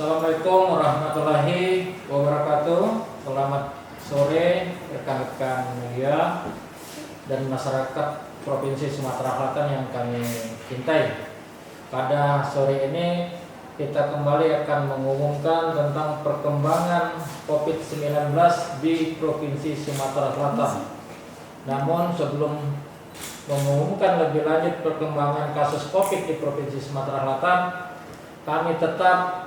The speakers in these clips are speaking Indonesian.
Assalamualaikum warahmatullahi wabarakatuh. Selamat sore rekan-rekan media dan masyarakat Provinsi Sumatera Selatan yang kami cintai. Pada sore ini kita kembali akan mengumumkan tentang perkembangan COVID-19 di Provinsi Sumatera Selatan. Namun sebelum mengumumkan lebih lanjut perkembangan kasus COVID di Provinsi Sumatera Selatan, kami tetap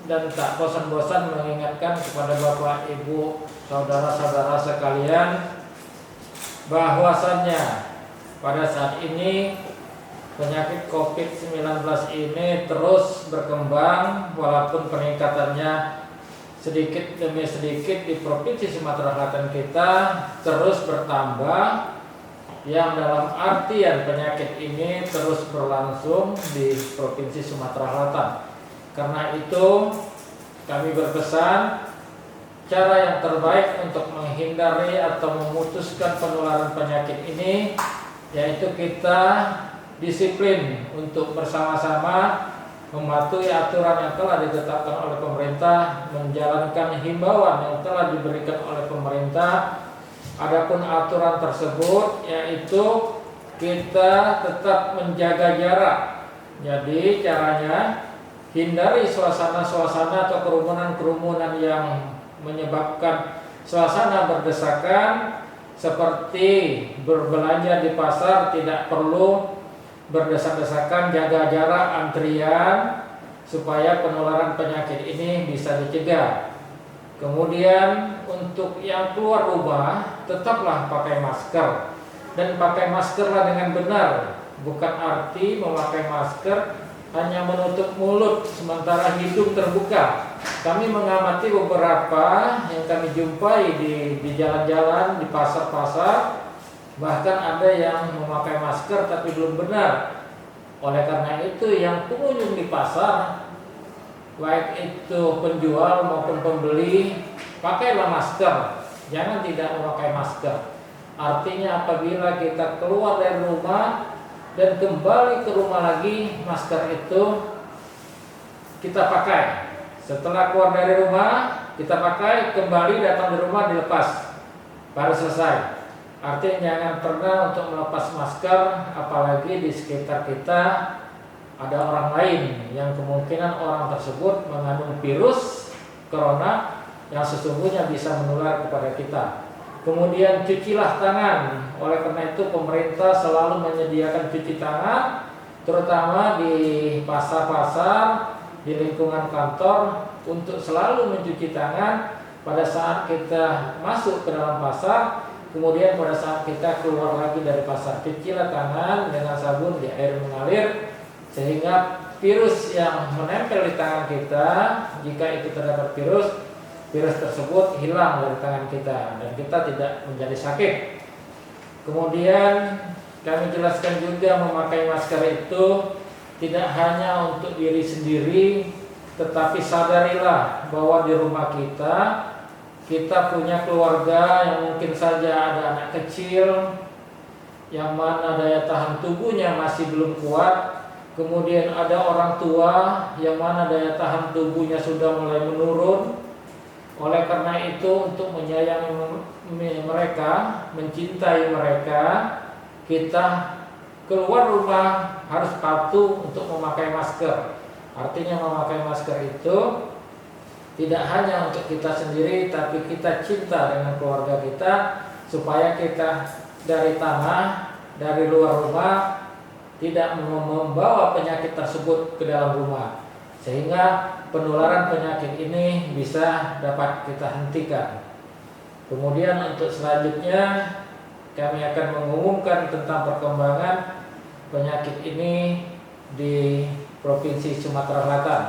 dan tak bosan-bosan mengingatkan kepada Bapak, Ibu, saudara-saudara sekalian bahwasannya pada saat ini penyakit COVID-19 ini terus berkembang walaupun peningkatannya sedikit demi sedikit di Provinsi Sumatera Selatan kita terus bertambah, yang dalam artian penyakit ini terus berlangsung di Provinsi Sumatera Selatan. Karena itu kami berpesan cara yang terbaik untuk menghindari atau memutuskan penularan penyakit ini yaitu kita disiplin untuk bersama-sama mematuhi aturan yang telah ditetapkan oleh pemerintah, menjalankan himbauan yang telah diberikan oleh pemerintah. Adapun aturan tersebut yaitu kita tetap menjaga jarak. Jadi caranya hindari suasana-suasana atau kerumunan-kerumunan yang menyebabkan suasana berdesakan, seperti berbelanja di pasar tidak perlu berdesak-desakan, jaga jarak antrian supaya penularan penyakit ini bisa dicegah. Kemudian untuk yang keluar rumah tetaplah pakai masker, dan pakai maskerlah dengan benar, bukan arti memakai masker hanya menutup mulut sementara hidung terbuka. Kami mengamati beberapa yang kami jumpai di jalan-jalan, di pasar-pasar, bahkan ada yang memakai masker tapi belum benar. Oleh karena itu yang pengunjung di pasar, baik itu penjual maupun pembeli, pakailah masker, jangan tidak memakai masker. Artinya apabila kita keluar dari rumah dan kembali ke rumah lagi, masker itu kita pakai. Setelah keluar dari rumah kita pakai, kembali datang di rumah dilepas, baru selesai. Artinya jangan pernah untuk melepas masker, apalagi di sekitar kita ada orang lain yang kemungkinan orang tersebut mengandung virus corona yang sesungguhnya bisa menular kepada kita. Kemudian cucilah tangan. Oleh karena itu pemerintah selalu menyediakan cuci tangan, terutama di pasar-pasar, di lingkungan kantor, untuk selalu mencuci tangan pada saat kita masuk ke dalam pasar. Kemudian pada saat kita keluar lagi dari pasar, cucilah tangan dengan sabun di air mengalir, sehingga virus yang menempel di tangan kita, jika itu terdapat virus tersebut hilang dari tangan kita dan kita tidak menjadi sakit. Kemudian kami jelaskan juga memakai masker itu tidak hanya untuk diri sendiri, tetapi sadarilah bahwa di rumah kita punya keluarga yang mungkin saja ada anak kecil yang mana daya tahan tubuhnya masih belum kuat. Kemudian ada orang tua yang mana daya tahan tubuhnya sudah mulai menurun. Oleh karena itu untuk menyayangi mereka, mencintai mereka, kita keluar rumah harus patuh untuk memakai masker. Artinya memakai masker itu tidak hanya untuk kita sendiri, tapi kita cinta dengan keluarga kita, supaya kita dari tanah, dari luar rumah tidak membawa penyakit tersebut ke dalam rumah, sehingga penularan penyakit ini bisa dapat kita hentikan. Kemudian untuk selanjutnya kami akan mengumumkan tentang perkembangan penyakit ini di Provinsi Sumatera Selatan,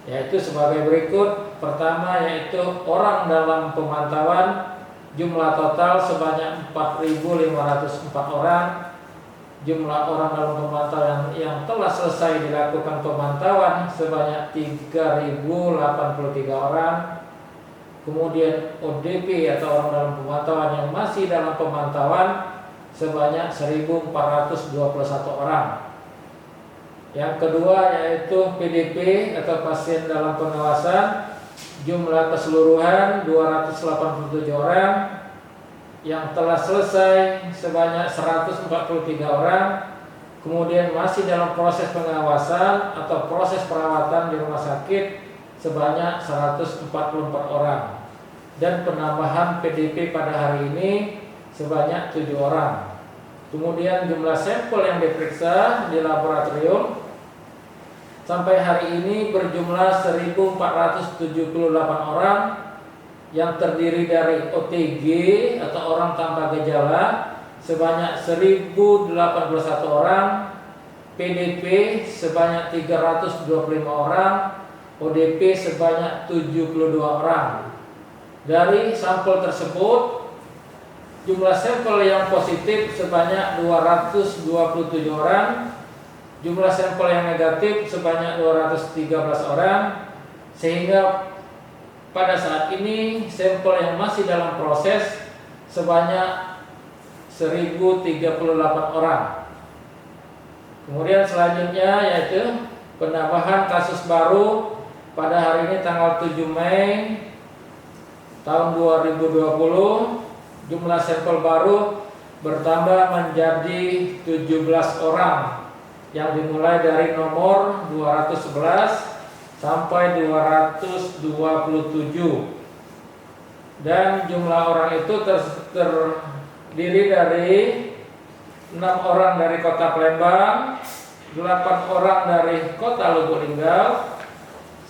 yaitu sebagai berikut. Pertama yaitu orang dalam pemantauan, jumlah total sebanyak 4.504 orang. Jumlah orang dalam pemantauan yang telah selesai dilakukan pemantauan sebanyak 3.083 orang. Kemudian ODP atau orang dalam pemantauan yang masih dalam pemantauan sebanyak 1.421 orang. Yang kedua yaitu PDP atau pasien dalam pengawasan, jumlah keseluruhan 287 orang, yang telah selesai sebanyak 143 orang, kemudian masih dalam proses pengawasan atau proses perawatan di rumah sakit sebanyak 144 orang, dan penambahan PDP pada hari ini sebanyak 7 orang. Kemudian jumlah sampel yang diperiksa di laboratorium sampai hari ini berjumlah 1.478 orang, yang terdiri dari OTG atau orang tanpa gejala sebanyak 1.081 orang, PDP sebanyak 325 orang, ODP sebanyak 72 orang. Dari sampel tersebut, jumlah sampel yang positif sebanyak 227 orang, jumlah sampel yang negatif sebanyak 213 orang, sehingga pada saat ini sampel yang masih dalam proses sebanyak 1.038 orang. Kemudian selanjutnya yaitu penambahan kasus baru pada hari ini tanggal 7 Mei tahun 2020, jumlah sampel baru bertambah menjadi 17 orang, yang dimulai dari nomor 211 sampai 227, dan jumlah orang itu terdiri dari 6 orang dari Kota Palembang, 8 orang dari Kota Lubuk Linggau,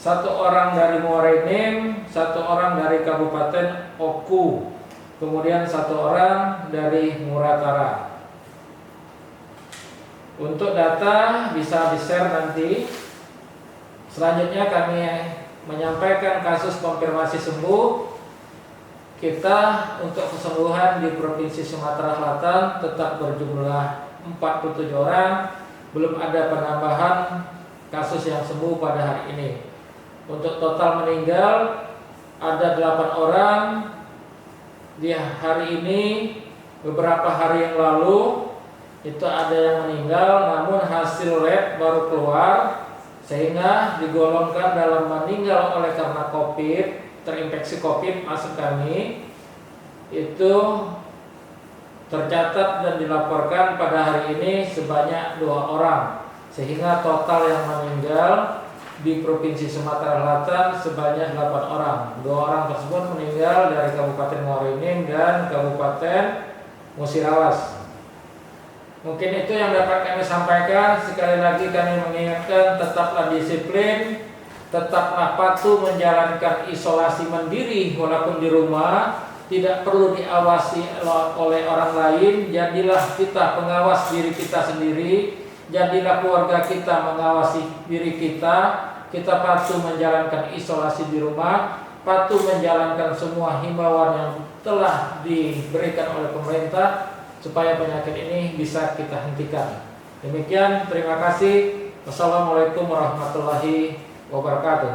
1 orang dari Muara Enim, 1 orang dari Kabupaten Oku, kemudian 1 orang dari Muratara. Untuk data bisa di-share nanti. Selanjutnya kami menyampaikan kasus konfirmasi sembuh. Kita untuk kesembuhan di Provinsi Sumatera Selatan tetap berjumlah 47 orang, belum ada penambahan kasus yang sembuh pada hari ini. Untuk total meninggal ada 8 orang di hari ini. Beberapa hari yang lalu itu ada yang meninggal, namun hasil lab baru keluar, sehingga digolongkan dalam meninggal oleh karena COVID, terinfeksi COVID. Maksud kami itu tercatat dan dilaporkan pada hari ini sebanyak 2 orang, sehingga total yang meninggal di Provinsi Sumatera Selatan sebanyak 8 orang. 2 orang tersebut meninggal dari Kabupaten Muara Enim dan Kabupaten Musirawas. Mungkin itu yang dapat kami sampaikan. Sekali lagi kami mengingatkan, tetaplah disiplin, tetaplah patuh menjalankan isolasi mandiri walaupun di rumah, tidak perlu diawasi oleh orang lain. Jadilah kita pengawas diri kita sendiri, jadilah keluarga kita mengawasi diri kita. Kita patuh menjalankan isolasi di rumah, patuh menjalankan semua himbauan yang telah diberikan oleh pemerintah supaya penyakit ini bisa kita hentikan. Demikian, terima kasih. Wassalamualaikum warahmatullahi wabarakatuh.